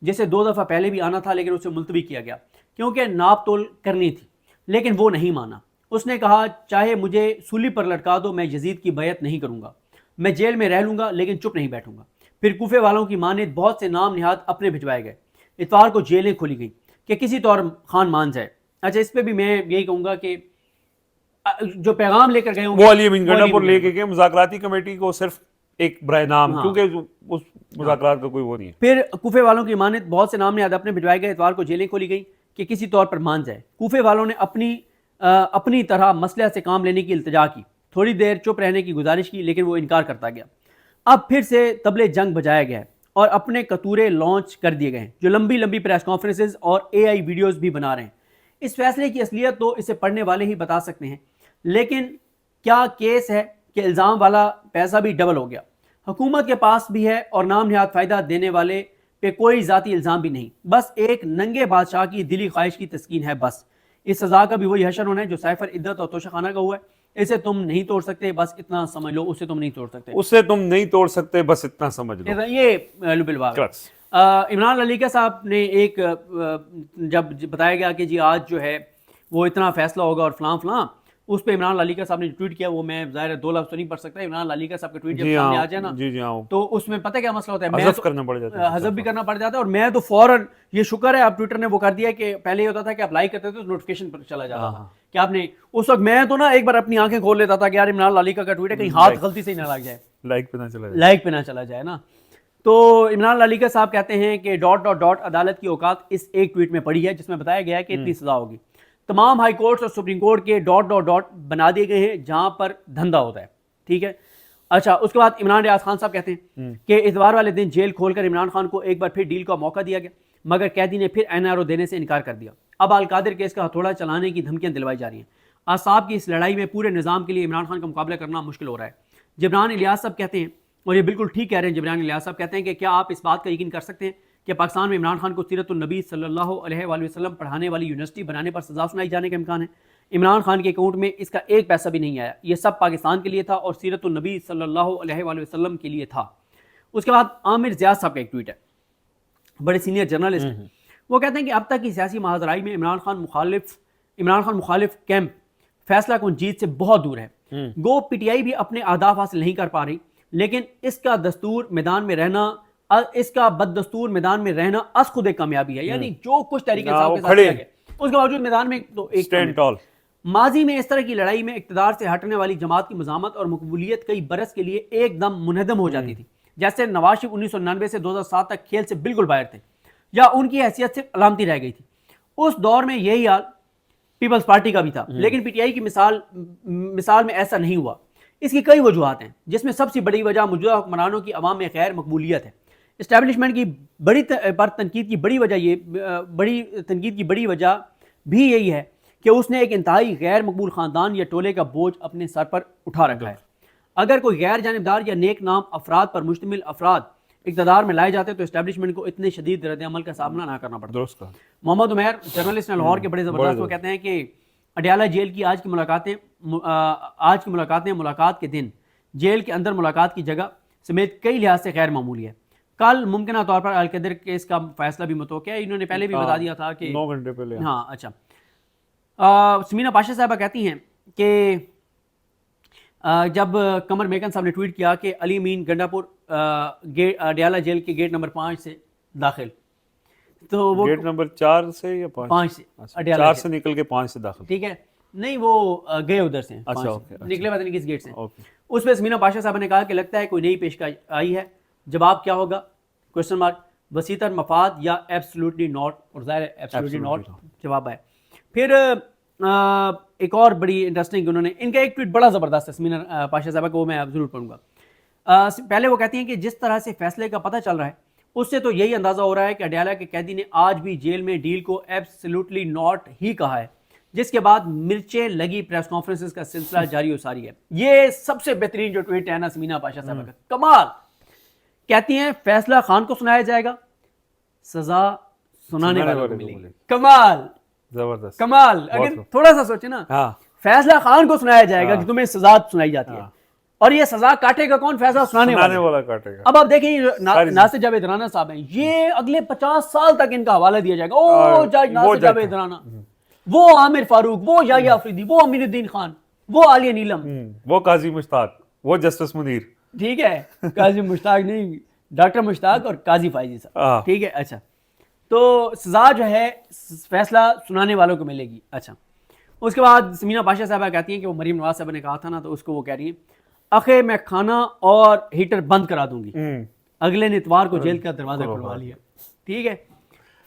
جسے 2 دفعہ پہلے بھی آنا تھا لیکن اسے ملتوی کیا گیا کیونکہ ناپ تول کرنی تھی, لیکن وہ نہیں مانا. اس نے کہا چاہے مجھے سولی پر لٹکا دو, میں یزید کی بیعت نہیں کروں گا, میں جیل میں رہ لوں گا لیکن چپ نہیں بیٹھوں گا. پھر کوفے والوں کی مانند بہت سے نام نہاد اپنے بھجوائے گئے. اتوار کو جیلیں کھولی گئی کہ کسی طور خان مان جائے. اچھا, اس پہ بھی میں یہی کہوں گا کہ جو پیغام لے کر گئے ہوں وہ علی امین گنڈا پر لے کے گئے مذاکراتی کمیٹی کو صرف ایک برائے نام, کیونکہ اس مذاکرات کا کوئی وہ نہیں ہے. پھر کوفے والوں کی مانند بہت سے نام نہاد اپنے بھجوائے گئے. اتوار کو جیلیں کھولی گئی کہ کسی طور پر مان جائے. کوفے والوں نے اپنی طرح مسئلہ سے کام لینے کی التجا کی, تھوڑی دیر چپ رہنے کی گزارش کی لیکن وہ انکار کرتا گیا. اب پھر سے طبلِ جنگ بجایا گیا ہے اور اپنے کتورے لانچ کر دیے گئے ہیں جو لمبی پریس کانفرنسز اور AI ویڈیوز بھی بنا رہے ہیں. اس فیصلے کی اصلیت تو اسے پڑھنے والے ہی بتا سکتے ہیں, لیکن کیا کیس ہے کہ الزام والا پیسہ بھی ڈبل ہو گیا, حکومت کے پاس بھی ہے اور نام نہاد فائدہ دینے والے پہ کوئی ذاتی الزام بھی نہیں، بس ایک ننگے بادشاہ کی دلی خواہش کی تسکین ہے بس۔ اس سزا کا بھی وہی حشر ہونا ہے جو سیفر عدت اور توشہ خانہ کا ہوا ہے، اسے تم نہیں توڑ سکتے بس اتنا سمجھ لو، اسے تم نہیں توڑ سکتے، اسے تم نہیں توڑ سکتے بس اتنا سمجھ لو۔ یہ لب الباب ہے۔ عمران علیکہ صاحب نے ایک جب بتایا گیا کہ جی آج جو ہے وہ اتنا فیصلہ ہوگا اور فلاں فلاں، اس پہ عمران علیکہ صاحب نے ٹویٹ کیا، وہ میں ظاہر 2 لفظ تو نہیں پڑھ سکتا، عمران علیکہ صاحب کا ٹویٹ جب سامنے آ جائے نا تو اس میں پتہ کیا مسئلہ ہوتا ہے، حذف کرنا پڑ جاتا ہے، حذف بھی کرنا پڑ جاتا ہے، اور میں تو فوراً یہ شکر ہے اب ٹویٹر نے وہ کر دیا کہ پہلے یہ ہوتا تھا کہ آپ لائک کرتے تھے تو نوٹیفیکیشن پر چلا جاتا تھا کہ آپ نے اس وقت، میں تو نا ایک بار اپنی آنکھیں کھول لیتا تھا کہ یار عمران علیکہ کا ٹویٹ ہے کہیں ہاتھ غلطی سے ہی نہ لگ جائے، لائک پہ نہ چلا جائے، لائک پہ نہ چلا جائے نا۔ تو عمران علیکہ صاحب کہتے ہیں کہ ... عدالت کی اوقات اس ایک ٹویٹ میں پڑی ہے جس میں بتایا گیا ہے کہ اتنی سزا ہوگی، تمام ہائی کورٹس اور سپریم کورٹ کے ... بنا دیے گئے ہیں جہاں پر دھندا ہوتا ہے، ٹھیک ہے۔ اچھا اس کے بعد عمران ریاض خان صاحب کہتے ہیں کہ اتوار والے دن جیل کھول کر عمران خان کو ایک بار پھر ڈیل کا موقع دیا گیا، مگر قیدی نے پھر NRO دینے سے انکار کر دیا۔ اب القادر کیس کا ہتھوڑا چلانے کی دھمکیاں دلوائی جا رہی ہیں۔ اعصاب کی اس لڑائی میں پورے نظام کے لیے عمران خان کا مقابلہ کرنا مشکل ہو رہا ہے۔ جبران الیاس صاحب کہتے ہیں، اور یہ بالکل ٹھیک کہہ رہے ہیں جبران الیاس صاحب، کہتے ہیں کہ کیا آپ اس بات کا یقین کر سکتے ہیں کہ پاکستان میں عمران خان کو سیرت النبی صلی اللہ علیہ وآلہ وسلم پڑھانے والی یونیورسٹی بنانے پر سزا سنائی جانے کا امکان ہے؟ عمران خان کے اکاؤنٹ میں اس کا ایک پیسہ بھی نہیں آیا، یہ سب پاکستان کے لیے تھا اور سیرت النبی صلی اللہ علیہ وآلہ وسلم کے لیے تھا۔ اس کے بعد عامر زیاد صاحب کا ایک ٹویٹ ہے، بڑے سینئر جرنلسٹ ہیں، وہ کہتے ہیں کہ اب تک کی سیاسی ماجرائی میں عمران خان مخالف کیمپ فیصلہ کن جیت سے بہت دور ہے، گو پی ٹی آئی بھی اپنے اہداف حاصل نہیں کر پا رہی، لیکن اس کا دستور میدان میں رہنا، اس کا بددستور میدان میں رہنا از خود ایک کامیابی ہے، یعنی جو کچھ تحریک انصاف کے ساتھ کیا گیا اس کے باوجود میدان میں تو ایک اسٹینڈ ٹال۔ ماضی میں اس طرح کی لڑائی میں اقتدار سے ہٹنے والی جماعت کی مزاحمت اور مقبولیت کئی برس کے لیے ایک دم منہدم ہو جاتی تھی، جیسے نواز شریف 1999 سے 2007 تک کھیل سے بالکل باہر تھے یا ان کی حیثیت صرف علامتی رہ گئی تھی۔ اس دور میں یہی حال پیپلز پارٹی کا بھی تھا، لیکن پی ٹی آئی کی مثال میں ایسا نہیں ہوا۔ اس کی کئی وجوہات ہیں، جس میں سب سے بڑی وجہ موجودہ حکمرانوں کی عوام میں غیر مقبولیت ہے۔ اسٹیبلشمنٹ کی تنقید کی بڑی وجہ بھی یہی ہے کہ اس نے ایک انتہائی غیر مقبول خاندان یا ٹولے کا بوجھ اپنے سر پر اٹھا رکھا ہے۔ اگر کوئی غیر جانبدار یا نیک نام افراد پر مشتمل افراد اقتدار میں لائے جاتے تو اسٹیبلشمنٹ کو اتنے شدید رد عمل کا سامنا نہ کرنا پڑتا۔ درست کہا۔ محمد عمیر جرنلسٹ ہیں لاہور کے، بڑے زبردست، وہ کہتے ہیں کہ اڈیالہ جیل کی آج کی ملاقاتیں ملاقات کے دن جیل کے اندر ملاقات کی جگہ سمیت کئی لحاظ سے غیر معمولی ہے۔ کل ممکنہ طور پر القدر کیس کا فیصلہ بھی متوقع ہے، انہوں نے پہلے بھی بتا دیا تھا کہ 9 گھنٹے پہلے۔ ہاں اچھا۔ سمینا پاشا صاحبہ کہتی ہیں کہ جب قمر میکن صاحب نے ٹویٹ کیا کہ علی امین گنڈا پور اڈیالہ جیل کے گیٹ نمبر 5 سے داخل، تو وہ گیٹ نمبر 4 سے یا 5 سے 4 سے نکل کے 5 سے داخل، ٹھیک ہے، نہیں وہ گئے ادھر سے، نکلے پتہ نہیں کس گیٹ سے۔ اس پہ سمینا پاشا صاحب نے کہا کہ لگتا ہے کوئی نئی پیشکش آئی ہے، جواب کیا ہوگا؟ کوشچن مارک، وسیع مفاد یا ایبسلیوٹلی ناٹ، اور ظاہر ہے ایبسلیوٹلی ناٹ جواب ہے۔ پھر ایک اور بڑی انٹرسٹنگ، انہوں نے ان کا ایک ٹویٹ بڑا زبردست ہے سمینا پاشا صاحبہ کو، وہ میں ضرور پڑھوں گا۔ پہلے وہ کہتی ہیں کہ جس طرح سے فیصلے کا پتہ چل رہا ہے اس سے تو یہی اندازہ ہو رہا ہے کہ اڈیالہ کے قیدی نے آج بھی جیل میں ڈیل کو ایبسلیوٹلی ناٹ ہی کہا ہے، جس کے بعد مرچیں لگی پریس کانفرنسز کا سلسلہ جاری و ساری ہے۔ یہ سب سے بہترین جو ٹویٹ ہے نا سمینا پاشا صاحبہ کا، کمال۔ کہتی ہیں فیصلہ خان کو سنایا جائے گا، سزا سنانے والوں کو ملے گی۔ کمال، زبردست، کمال۔ اگر تھوڑا سا سوچے نا، فیصلہ خان کو سنایا جائے گا کہ تمہیں سزا سنائی جاتی ہے، اور یہ سزا کاٹے گا کون؟ فیصلہ سنانے والا کاٹے گا۔ اب آپ دیکھیں ناصر جاوید رانا صاحب ہیں، یہ اگلے 50 سال تک ان کا حوالہ دیا جائے گا، او جج ناصر جاوید رانا، وہ عامر فاروق، وہ یحییٰ آفریدی، وہ امین الدین خان، وہ عالیہ نیلم، وہ قاضی مشتاق، وہ جسٹس منیر، ٹھیک ہے، قاضی مشتاق نہیں، ڈاکٹر مشتاق اور قاضی فائزی صاحب، ٹھیک ہے۔ اچھا، تو سزا جو ہے فیصلہ سنانے والوں کو ملے گی۔ اچھا، اس کے بعد سمینا پاشا صاحبہ کہتی ہیں کہ وہ مریم نواز صاحبہ نے کہا تھا نا، تو اس کو وہ کہہ رہی ہیں اخے میں کھانا اور ہیٹر بند کرا دوں گی، اگلے نے اتوار کو جیل کا دروازہ کھلوا لیا، ٹھیک ہے۔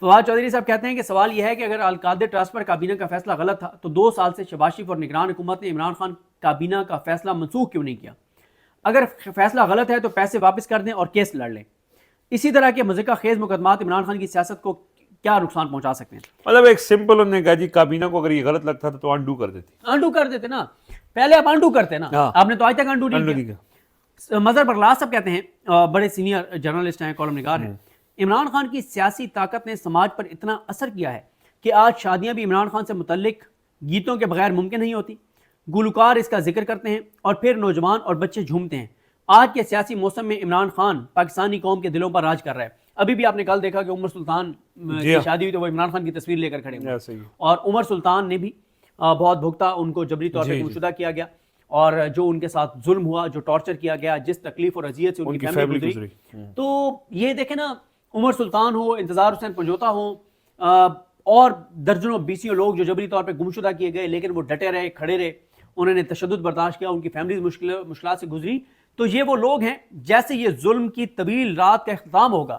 فواد چودھری صاحب کہتے ہیں کہ سوال یہ ہے کہ اگر القادر ٹرانسفر کابینہ کا فیصلہ غلط تھا تو 2 سال سے شہباز شریف اور نگران حکومت نے عمران خان کابینہ کا فیصلہ منسوخ کیوں نہیں کیا؟ اگر فیصلہ غلط ہے تو پیسے واپس کر دیں اور کیس لڑ لیں۔ اسی طرح کے مذکورہ خیز مقدمات عمران خان کی سیاست کو کیا نقصان پہنچا سکتے ہیں؟ مطلب ایک سمپل انہوں نے کہا جی کابینہ کو اگر یہ غلط لگتا تھا تو انڈو کر دیتے نا، پہلے آپ انڈو کرتے نا، آپ نے تو آج تک انڈو نہیں کیا۔ مظہر برلاس صاحب کہتے ہیں، بڑے سینئر جرنلسٹ ہیں، کالم نگار ہیں، عمران خان کی سیاسی طاقت نے سماج پر اتنا اثر کیا ہے کہ آج شادیاں بھی عمران خان سے متعلق گیتوں کے بغیر ممکن نہیں ہوتی. گلوکار اس کا ذکر کرتے ہیں اور پھر نوجوان اور بچے جھومتے ہیں. آج کے سیاسی موسم میں عمران خان پاکستانی قوم کے دلوں پر راج کر رہا ہے. ابھی بھی آپ نے کل دیکھا کہ عمر سلطان کی شادی ہوئی تو وہ عمران خان کی تصویر لے کر کھڑے ہوئے, اور عمر سلطان نے بھی بہت بھگتا, ان کو جبری طور پہ گمشدہ کیا گیا, اور جو ان کے ساتھ ظلم ہوا, جو ٹارچر کیا گیا, جس تکلیف اور اذیت سے ان کی فیملی گزری. تو یہ دیکھیں نا, عمر سلطان ہو, انتظار حسین پنجوتا ہو, اور درجنوں بیسیوں لوگ جو جبری طور پہ گمشدہ کیے گئے, لیکن وہ ڈٹے رہے, کھڑے رہے, انہوں نے تشدد برداشت کیا, ان کی فیملیز مشکلات سے گزری. تو یہ وہ لوگ ہیں, جیسے یہ ظلم کی طویل رات کا اختتام ہوگا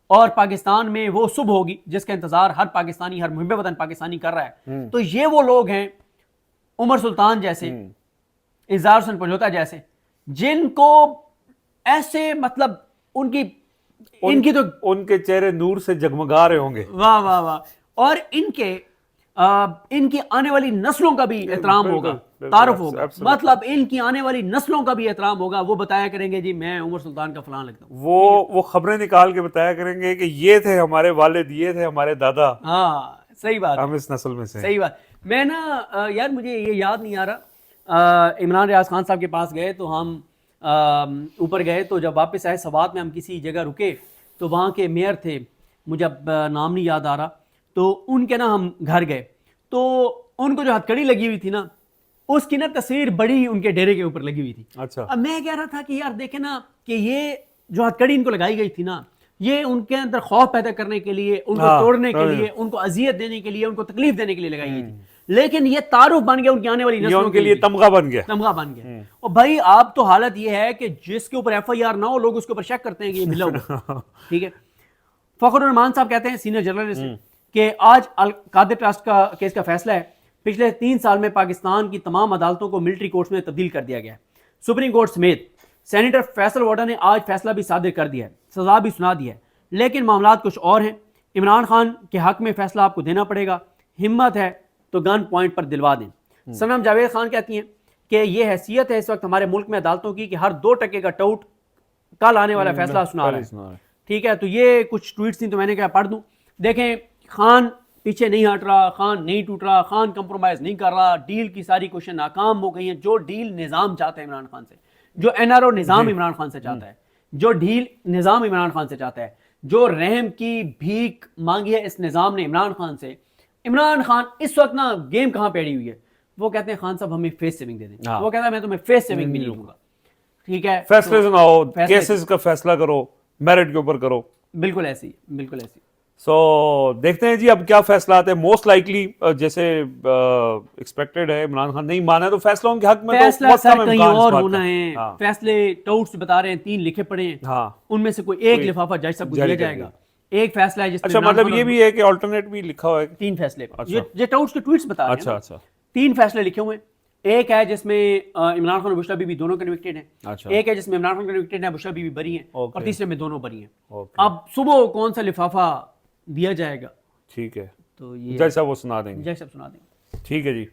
اور پاکستان میں وہ صبح ہوگی جس کا انتظار ہر پاکستانی, ہر محب وطن پاکستانی کر رہا ہے. تو یہ وہ لوگ ہیں, عمر سلطان جیسے, انتظار حسین پنجوتا جیسے, جن کو ایسے مطلب ان کی تو ان کے چہرے نور سے جگمگا رہے ہوں گے. واہ واہ واہ. اور ان کی آنے والی نسلوں کا بھی احترام ہوگا, تعارف ہوگا, مطلب ان کی آنے والی نسلوں کا بھی احترام ہوگا. وہ بتایا کریں گے جی میں عمر سلطان کا فلاں لگتا ہوں, وہ خبریں نکال کے بتایا کریں گے کہ یہ تھے ہمارے والد, یہ تھے ہمارے دادا. ہاں صحیح بات, ہم اس نسل میں سے. صحیح بات. میں نا یار مجھے یہ یاد نہیں آ رہا, عمران ریاض خان صاحب کے پاس گئے تو ہم اوپر گئے, تو جب واپس آئے سوات میں ہم کسی جگہ رکے تو وہاں کے میئر تھے, مجھے اب نام نہیں یاد آ رہا, تو ان کے نا ہم گھر گئے تو ان کو جو ہتھ کڑی لگی ہوئی تھی نا, اس کی نا تصویر بڑی ان کے ڈیرے کے اوپر لگی ہوئی تھی. اچھا. اب میں کہہ رہا تھا کہ یار دیکھیں نا کہ یہ جو ہتھ کڑی ان کو لگائی گئی تھی نا, یہ ان کے اندر خوف پیدا کرنے کے لیے, ان کو توڑنے کے لیے, ان کو اذیت دینے کے لیے, ان کو تکلیف دینے کے لیے لگائی گئی تھی. لیکن یہ تعارف بن گیا ان کی آنے والی نسلوں کے لیے, تمغہ بن گیا. اور بھائی آپ تو حالت یہ ہے کہ جس کے اوپر ایف آئی آر نہ ہو, لوگ اس کے اوپر شک کرتے ہیں کہ یہ ملا ہوا. ٹھیک ہے. فخر الرحمان صاحب کہتے ہیں, سینئر جرنلسٹ, کہ آج القادر ٹرسٹ کا کیس کا فیصلہ ہے. پچھلے 3 سال میں پاکستان کی تمام عدالتوں کو ملٹری کورٹس میں تبدیل کر دیا گیا ہے. سپریم کورٹ سمیت سینیٹر فیصل وارڈا نے آج فیصلہ بھی صادر کر دیا ہے, سزا بھی سنا دی ہے, لیکن معاملات کچھ اور ہیں. عمران خان کے حق میں فیصلہ آپ کو دینا پڑے گا, ہمت ہے تو گن پوائنٹ پر دلوا دیں. صنم جاوید خان کہتی ہیں کہ یہ حیثیت ہے اس وقت ہمارے ملک میں عدالتوں کی کہ ہر 2% کا ٹوٹ کل آنے والا فیصلہ سنا رہا ہے. ٹھیک ہے, تو یہ کچھ ٹویٹس تھیں تو میں نے کہا پڑھ دوں. دیکھیں, خان پیچھے نہیں ہٹ رہا, خان نہیں ٹوٹ رہا, خان کمپرومائز نہیں کر رہا, ڈیل کی ساری کوششیں ناکام ہو گئی ہیں. جو ڈیل نظام چاہتا ہے عمران خان سے, جو این آر او نظام عمران خان سے چاہتا ہے, جو ڈیل نظام عمران خان سے چاہتا ہے, جو رحم کی بھیک مانگی ہے اس نظام نے عمران خان سے, عمران خان اس وقت نا گیم کہاں پیڑی ہوئی ہے. وہ کہتے ہیں خان صاحب ہمیں فیس سیونگ دے دیں, وہ کہتا ہے میں تمہیں فیس سیونگ بھی نہیں دوں گا. ٹھیک ہے, فیصلے سناؤ, کیسز کا فیصلہ کرو, میرٹ کے اوپر کرو. بالکل ایسی, بالکل ایسی. سو دیکھتے ہیں جی اب کیا فیصلہ آتے ہیں. موسٹ لائکلی جیسے ایکسپیکٹڈ ہے, عمران خان نہیں مانا تو فیصلہ ان کے حق میں فیصلہ سر کہیں اور ہونا ہے. فیصلے ٹوٹس بتا رہے ہیں 3 لکھے پڑے ہیں, ان میں سے کوئی ایک لفافہ جج صاحب کو دیا جائے گا. ایک فیصلہ ہے جس میں, اچھا مطلب یہ بھی ہے کہ آلٹرنیٹ بھی لکھا ہوا ہے 3 فیصلے, یہ ٹوٹس کے ٹویٹس بتا رہے ہیں. اچھا 3 فیصلے لکھے ہوئے ہیں. ایک ہے جس میں عمران خان اور بشرا بی بی دونوں کنوکٹڈ ہیں, ایک ہے جس میں عمران خان کنوکٹڈ ہے, بشرا بی بی بری ہیں, اور تیسرے میں دونوں بری ہیں. اب صبح کون سا لفافہ دیا جائے گا, ٹھیک ہے, تو یہ جج صاحب وہ سنا دیں گے. جج صاحب سنا دیں گے. ٹھیک ہے جی,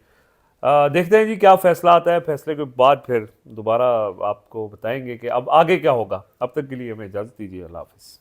دیکھتے ہیں جی کیا فیصلہ آتا ہے. فیصلے کے بعد پھر دوبارہ آپ کو بتائیں گے کہ اب آگے کیا ہوگا. اب تک کے لیے ہمیں اجازت دیجیے. اللہ حافظ.